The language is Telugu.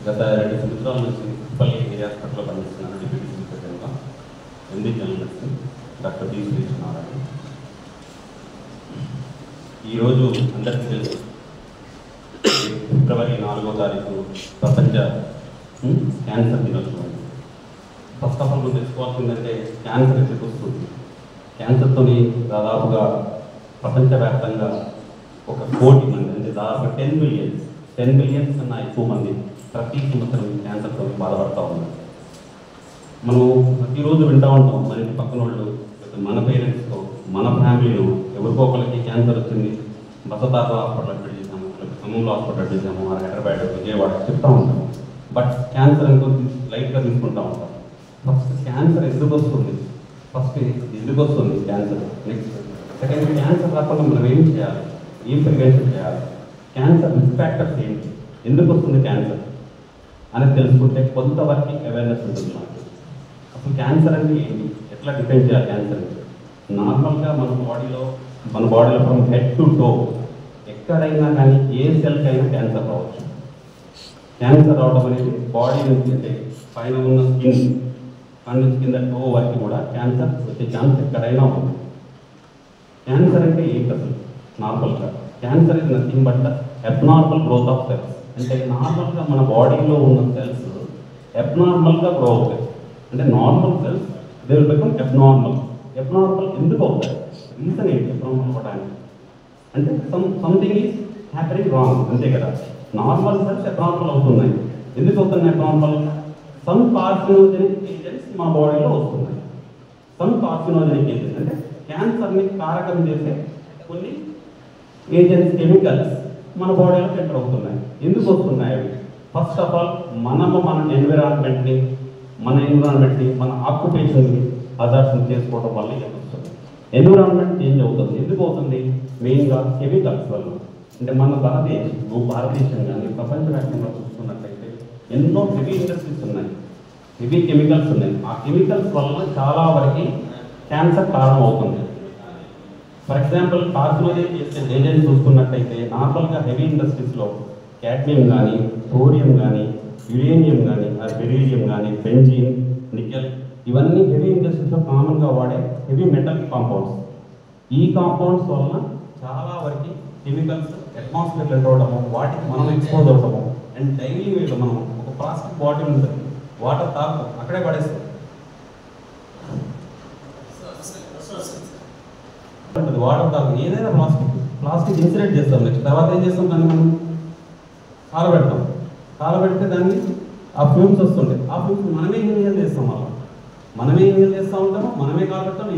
గత 2 సంవత్సరాల నుంచి పల్లి ఏరియా హాస్పిటల్లో పనిచేస్తున్నాను. డిప్యూటీ సెక్రటరీగా ఎండి జర్నలిస్ట్ డాక్టర్ బి శ్రీకృష్ణారాయణ. ఈరోజు అందరికీ తెలుసు, ఫిబ్రవరి 4వ తారీఖు ప్రపంచ క్యాన్సర్ దినోత్సవం. ఫస్ట్ ఆఫ్ ఆల్ మనం తెలుసుకోవాల్సిందంటే క్యాన్సర్ ఎందుకు వస్తుంది. క్యాన్సర్తో దాదాపుగా ప్రపంచవ్యాప్తంగా 1 కోటి మంది, అంటే దాదాపు 10 మిలియన్స్ కన్నా ఎక్కువ మంది ప్రతి సంవత్సరం క్యాన్సర్తో బాధపడుతూ ఉన్నారు. మనం ప్రతిరోజు వింటూ ఉంటాం, మన ఇంటి పక్కన వాళ్ళు, మన పేరెంట్స్తో, మన ఫ్యామిలీలో ఎవరికో ఒకరికి క్యాన్సర్ వచ్చింది, బసతార హాస్పిటల్ అడ్మిట్ చేసాము, ఖమ్మంలో హాస్పిటల్ అడ్మిట్ చేసాము, హైదరాబాద్, విజయవాడ చెప్తూ ఉంటాం. బట్ క్యాన్సర్ అనుకో లైట్గా తీసుకుంటూ ఉంటాం. ఫస్ట్ క్యాన్సర్ ఎందుకు వస్తుంది, క్యాన్సర్. నెక్స్ట్ సెకండ్, క్యాన్సర్ రాకుండా మనం ఏం చేయాలి, ఏం ప్రివెన్షన్ చేయాలి, క్యాన్సర్ రిస్క్ ఫ్యాక్టర్స్ ఏంటి, ఎందుకు వస్తుంది క్యాన్సర్ అనేది తెలుసుకుంటే కొంతవరకు అవేర్నెస్ ఉంటుంది మనకి. అసలు క్యాన్సర్ అంటే ఏంటి, ఎట్లా డిఫైన్ చేయాలి క్యాన్సర్. నార్మల్గా మన బాడీలో ఫ్రమ్ హెడ్ టు టో ఎక్కడైనా కానీ ఏ సెల్కైనా క్యాన్సర్ రావచ్చు. క్యాన్సర్ రావడం అనేది బాడీ నుంచి, అంటే పైన ఉన్న స్కిన్ నుంచి కింద టో వరకు కూడా క్యాన్సర్ వచ్చే ఛాన్స్ ఎక్కడైనా ఉంది. క్యాన్సర్ అంటే ఏంటి అసలు నార్మల్గా? Cancer is nothing but abnormal growth of cells. అంటే నార్మల్గా మన బాడీలో ఉన్న సెల్స్ అబ్నార్మల్గా గ్రో అవుతాయి. అంటే normal cells they will become abnormal ఎందుకు అవుతాయి? రీజన్ ఏంటి అబ్నార్మల్ అవ్వడానికి? అంటే సంథింగ్ ఈజ్ హ్యాపెనింగ్ రాంగ్, అంతే కదా. నార్మల్ సెల్స్ అబ్నార్మల్ అవుతున్నాయి. ఎందుకు అవుతున్నాయి అబ్నార్మల్? సమ్ కార్సినోజెనిక్ ఏజెంట్స్ మన బాడీలో వస్తున్నాయి. సమ్ కార్సినోజెనిక్ ఏజెంట్స్ అంటే క్యాన్సర్ని కారకం చేసే కొన్ని ఏజెంట్స్, కెమికల్స్ మన బాడీలో ఎంటర్ అవుతున్నాయి. ఎందుకు వస్తున్నాయి అవి? ఫస్ట్ ఆఫ్ ఆల్ మన ఎన్విరాన్మెంట్ని మన ఆక్యుపేషన్ని హజార్డ్స్ని చేసుకోవడం వల్ల ఇది వస్తుంది. ఎన్విరాన్మెంట్ చేంజ్ అవుతుంది. ఎందుకు అవుతుంది? మెయిన్గా కెమికల్స్ వల్ల. అంటే మన భారతదేశం కానీ ప్రపంచవ్యాప్తంగా చూసుకున్నట్లయితే ఎన్నో హెవీ ఇండస్ట్రీస్ ఉన్నాయి, హెవీ కెమికల్స్ ఉన్నాయి. ఆ కెమికల్స్ వల్ల చాలా వరకు క్యాన్సర్ కారణం అవుతుంది. ఫర్ ఎగ్జాంపుల్ కార్సినోజెనిక్ ఏజెంట్స్ చూసుకున్నట్టయితే నార్మల్గా హెవీ ఇండస్ట్రీస్లో క్యాడ్మియం కానీ, థోరియం కానీ, యురేనియం కానీ, బెరీలియం కానీ, బెంజీన్, నికెల్, ఇవన్నీ హెవీ ఇండస్ట్రీస్లో కామన్గా వాడే హెవీ మెటల్ కాంపౌండ్స్. ఈ కాంపౌండ్స్ వలన చాలా వరకు కెమికల్స్ అట్మాస్ఫియర్లో ఎంటర్ అవడము, వాటికి మనం ఎక్స్పోజ్ అవడము. అండ్ డైలీ వేలో మనం ఒక ప్లాస్టిక్ బాటిల్ ఉంటుంది, వాటర్ తాగు అక్కడే పడేస్తాం. వాటర్ తాగు ఏదైనా ప్లాస్టిక్ ఇన్సిడెంట్ చేస్తాం. నెక్స్ట్ తర్వాత ఏం చేస్తాం, దాన్ని మనం కాలబెడితే దాన్ని ఆ ఫ్యూమ్స్ వస్తుంటాయి. ఆ ఫ్యూమ్స్ మనమే ఇన్హేల్ చేస్తాం, మనమే ఇన్హేల్ చేస్తూ ఉంటాము, మనమే కాలబెడతాం.